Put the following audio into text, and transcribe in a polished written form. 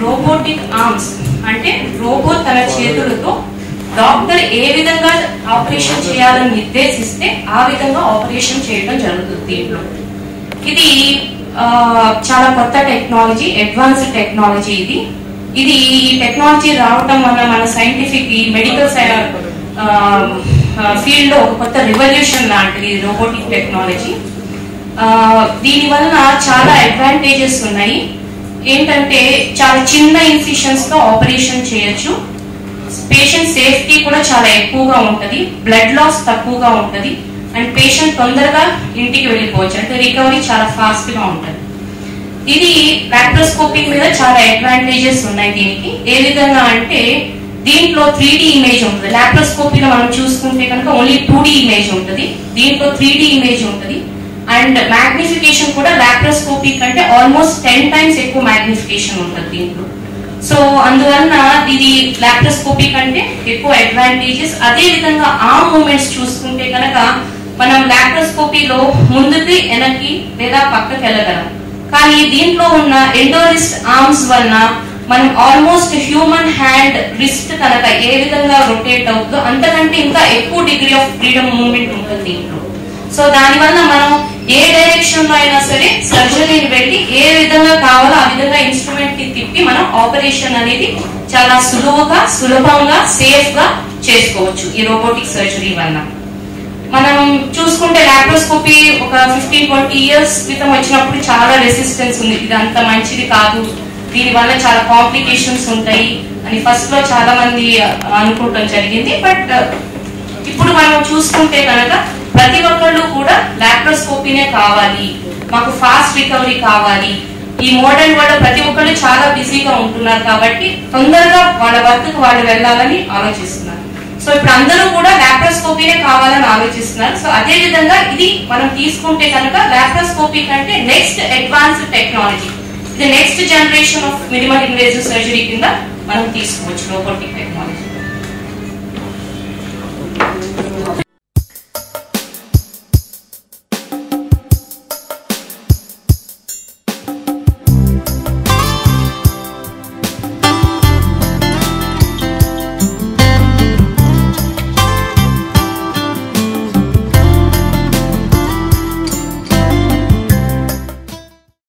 Robotic arms అంటే robo తన చేతులతో డాక్టర్ ఏ విధంగా ఆపరేషన్ చేయాలని నిర్దేశిస్తే ఆ విధంగా ఆపరేషన్ చేయడం జరుగుతుంది దీంట్లో. ఇది చాలా కొత్త టెక్నాలజీ, అడ్వాన్స్డ్ టెక్నాలజీ. ఇది ఈ టెక్నాలజీ రావటం వల్ల మన సైంటిఫిక్ మెడికల్ ఫీల్డ్ లో ఒక కొత్త రెవల్యూషన్ లాంటిది రోబోటిక్ టెక్నాలజీ. దీని వలన చాలా అడ్వాంటేజెస్ ఉన్నాయి. ఏంటంటే చాలా చిన్న ఇన్సిషన్స్ తో ఆపరేషన్ చేయొచ్చు, పేషెంట్ సేఫ్టీ కూడా చాలా ఎక్కువగా ఉంటది, బ్లడ్ లాస్ తక్కువగా ఉంటది, అండ్ పేషెంట్ తొందరగా ఇంటికి వెళ్ళిపోవచ్చు, అంటే రికవరీ చాలా ఫాస్ట్ గా ఉంటది. ఇది లాప్రోస్కోపీ మీద చాలా అడ్వాంటేజెస్ ఉన్నాయి దీనికి. ఏ విధంగా అంటే దీంట్లో 3D ఇమేజ్ ఉంటుంది. లాప్రోస్కోపీలో మనం చూసుకుంటే కనుక ఓన్లీ 2D ఇమేజ్ ఉంటుంది, దీంట్లో 3D ఇమేజ్ ఉంటుంది. అండ్ మ్యాగ్నిఫికేషన్ కూడా లాప్రోస్కోపీ కంటే ఆల్మోస్ట్ 10 times ఎక్కువ మ్యాగ్నిఫికేషన్ ఉంటుంది దీంట్లో. సో అందువలన ఇది లాప్రోస్కోపీ కంటే ఎక్కువ అడ్వాంటేజెస్. అదే విధంగా ఆర్మ్ మూమెంట్స్ చూసుకుంటే కనుక మనం లాప్రోస్కోపీలో ముందుకి వెనక్కి లేదా పక్కకి వెళ్ళగలం, కానీ దీంట్లో ఉన్న ఎండోరిస్ట్ ఆర్మ్స్ వలన మనం ఆల్మోస్ట్ హ్యూమన్ హ్యాండ్ రిస్ట్ కనుక ఏ విధంగా రొటేట్ అవుతుందో అంతకంటే ఇంకా ఎక్కువ డిగ్రీ ఆఫ్ ఫ్రీడమ్ మూవ్మెంట్ ఉంటుంది దీంట్లో. సో దానివల్ల మనం ఏ డైరెక్షన్ లో అయినా సరే సర్జరీని వెళ్ళి ఏ విధంగా కావాలో ఆ విధంగా ఇన్స్ట్రుమెంట్ ని తిప్పి మనం ఆపరేషన్ అనేది చాలా సులువుగా, సులభంగా, సేఫ్ గా చేసుకోవచ్చు ఈ రోబోటిక్ సర్జరీ వల్ల. మనం చూసుకుంటే లాప్రోస్కోపీ ఒక 15-20 years క్రితం వచ్చినప్పుడు చాలా రెసిస్టెన్స్ ఉంది, ఇది అంత మంచిది కాదు, దీని వల్ల చాలా కాంప్లికేషన్స్ ఉంటాయి అని ఫస్ట్ లో చాలా మంది అనుకోవడం జరిగింది. బట్ ఇప్పుడు మనం చూసుకుంటే కనుక ప్రతి ఒక్కళ్ళు కూడా లాప్రోస్కోపీనే కావాలి, మాకు ఫాస్ట్ రికవరీ కావాలి. ఈ మోడర్న్ వరల్డ్ ప్రతి ఒక్కళ్ళు చాలా బిజీగా ఉంటున్నారు కాబట్టి తొందరగా వాళ్ళ వర్క్ కు వాళ్ళు వెళ్ళాలని ఆలోచిస్తున్నారు. సో ఇప్పుడు అందరూ కూడా లాప్రోస్కోపీనే కావాలని ఆలోచిస్తున్నారు. సో అదే విధంగా ఇది మనం తీసుకుంటే కనుక లాప్రోస్కోపీ కంటే నెక్స్ట్ అడ్వాన్స్డ్ టెక్నాలజీ, ఇది next generation of minimal invasive surgery కింద మనం తీసుకోవచ్చు రోబోటిక్ టెక్నాలజీ.